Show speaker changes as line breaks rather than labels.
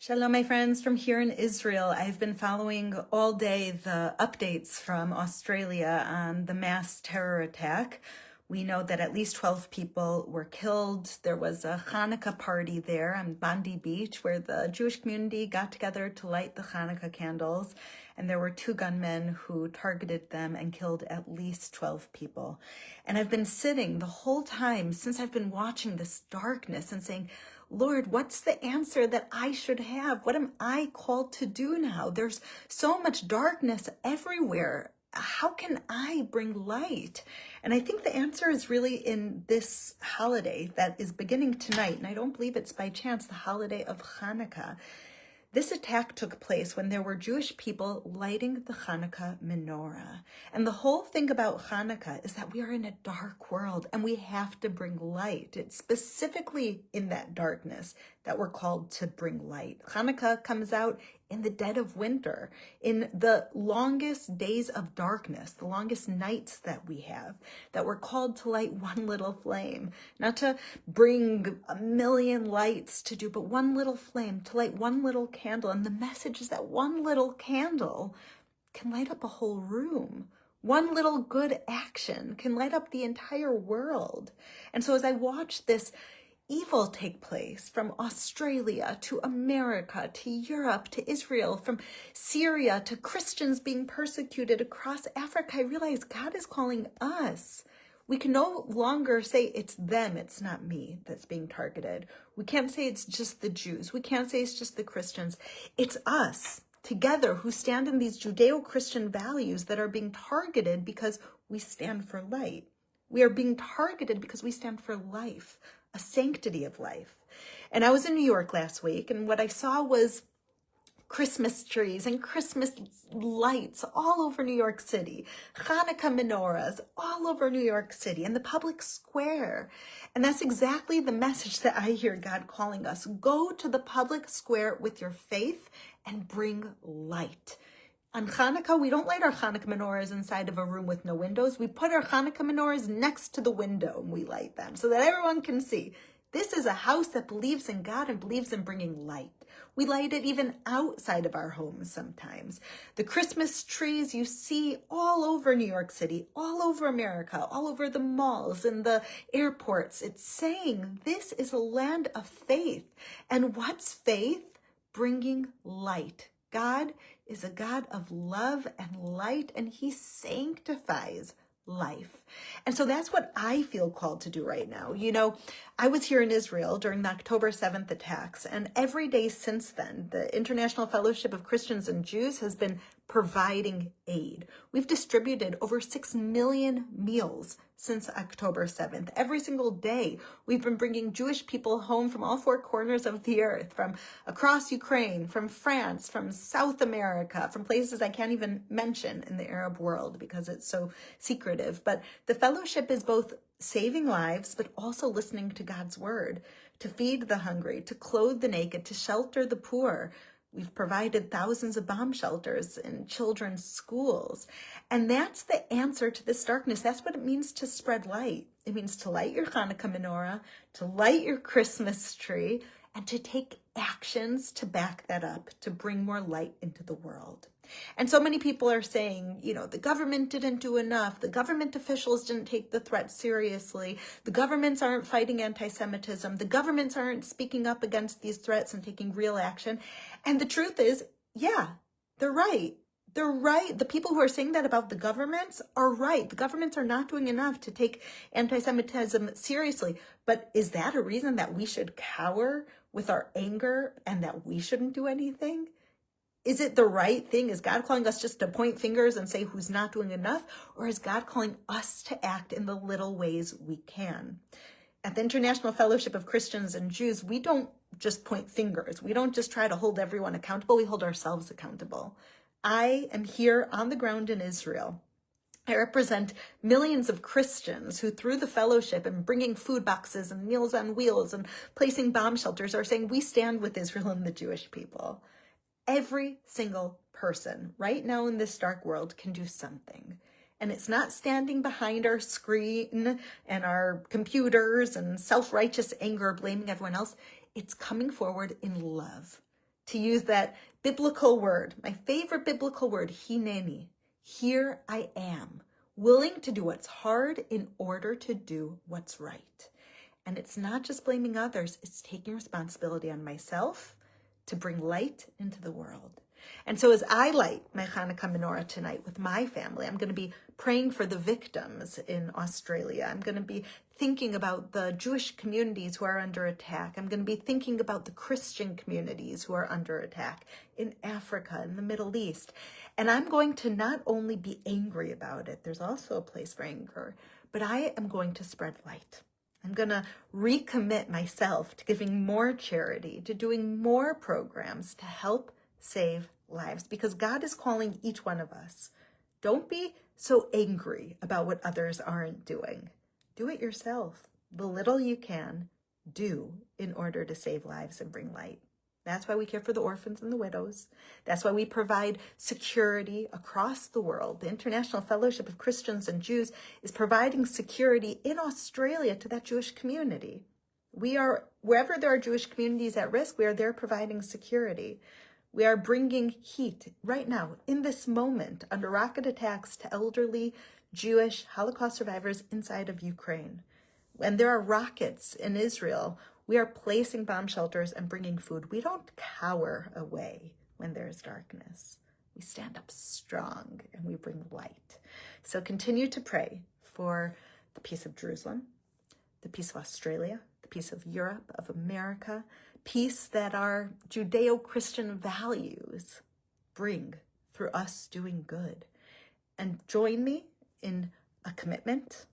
Shalom, my friends from here in Israel. I've been following all day the updates from Australia on the mass terror attack. We know that at least 12 people were killed. There was a Hanukkah party there on Bondi Beach where the Jewish community got together to light the Hanukkah candles. And there were 2 gunmen who targeted them and killed at least 12 people. And I've been sitting the whole time since I've been watching this darkness and saying, Lord, what's the answer that I should have? What am I called to do now? There's so much darkness everywhere. How can I bring light? And I think the answer is really in this holiday that is beginning tonight. And I don't believe it's by chance, the holiday of Hanukkah. This attack took place when there were Jewish people lighting the Hanukkah menorah. And the whole thing about Hanukkah is that we are in a dark world and we have to bring light. It's specifically in that darkness that we're called to bring light. Hanukkah comes out in the dead of winter, in the longest days of darkness, the longest nights that we have, that we're called to light one little flame, not to bring a million lights to do, but one little flame, to light one little candle. And the message is that one little candle can light up a whole room. One little good action can light up the entire world. And so as I watch this evil take place from Australia to America to Europe to Israel, from Syria to Christians being persecuted across Africa, I realize God is calling us. We can no longer say it's them, it's not me that's being targeted. We can't say it's just the Jews. We can't say it's just the Christians. It's us together who stand in these Judeo-Christian values that are being targeted because we stand for light. We are being targeted because we stand for life, a sanctity of life. And I was in New York last week, and what I saw was Christmas trees and Christmas lights all over New York City, Hanukkah menorahs all over New York City, and the public square. And that's exactly the message that I hear God calling us. Go to the public square with your faith and bring light. On Hanukkah, we don't light our Hanukkah menorahs inside of a room with no windows. We put our Hanukkah menorahs next to the window and we light them so that everyone can see. This is a house that believes in God and believes in bringing light. We light it even outside of our homes sometimes. The Christmas trees you see all over New York City, all over America, all over the malls and the airports. It's saying this is a land of faith. And what's faith? Bringing light. God is a God of love and light, and he sanctifies life. And so that's what I feel called to do right now. You know, I was here in Israel during the October 7th attacks, and every day since then, the International Fellowship of Christians and Jews has been providing aid. We've distributed over 6 million meals since October 7th. Every single day, we've been bringing Jewish people home from all 4 corners of the earth, from across Ukraine, from France, from South America, from places I can't even mention in the Arab world because it's so secretive. But the fellowship is both saving lives, but also listening to God's word, to feed the hungry, to clothe the naked, to shelter the poor. We've provided thousands of bomb shelters in children's schools. And that's the answer to this darkness. That's what it means to spread light. It means to light your Hanukkah menorah, to light your Christmas tree, and to take actions to back that up, to bring more light into the world. And so many people are saying, you know, the government didn't do enough. The government officials didn't take the threat seriously. The governments aren't fighting anti-Semitism. The governments aren't speaking up against these threats and taking real action. And the truth is, yeah, they're right. They're right. The people who are saying that about the governments are right. The governments are not doing enough to take anti-Semitism seriously. But is that a reason that we should cower with our anger and that we shouldn't do anything? Is it the right thing? Is God calling us just to point fingers and say who's not doing enough? Or is God calling us to act in the little ways we can? At the International Fellowship of Christians and Jews, we don't just point fingers. We don't just try to hold everyone accountable. We hold ourselves accountable. I am here on the ground in Israel. I represent millions of Christians who, through the fellowship and bringing food boxes and Meals on Wheels and placing bomb shelters, are saying we stand with Israel and the Jewish people. Every single person right now in this dark world can do something. And it's not standing behind our screen and our computers and self-righteous anger blaming everyone else. It's coming forward in love. to use that biblical word, my favorite biblical word, hineni. Here I am, willing to do what's hard in order to do what's right. And it's not just blaming others, it's taking responsibility on myself to bring light into the world. And so as I light my Hanukkah menorah tonight with my family, I'm going to be praying for the victims in Australia. I'm going to be thinking about the Jewish communities who are under attack. I'm going to be thinking about the Christian communities who are under attack in Africa, in the Middle East. And I'm going to not only be angry about it, there's also a place for anger, but I am going to spread light. I'm going to recommit myself to giving more charity, to doing more programs to help save lives, because God is calling each one of us. Don't be so angry about what others aren't doing. Do it yourself. The little you can do in order to save lives and bring light. That's why we care for the orphans and the widows. That's why we provide security across the world. The International Fellowship of Christians and Jews is providing security in Australia to that Jewish community. We are, wherever there are Jewish communities at risk, we are there providing security. We are bringing heat right now, in this moment, under rocket attacks to elderly Jewish Holocaust survivors inside of Ukraine. When there are rockets in Israel, we are placing bomb shelters and bringing food. We don't cower away when there's darkness. We stand up strong and we bring light. So continue to pray for the peace of Jerusalem, the peace of Australia, the peace of Europe, of America, peace that our Judeo-Christian values bring through us doing good. And join me in a commitment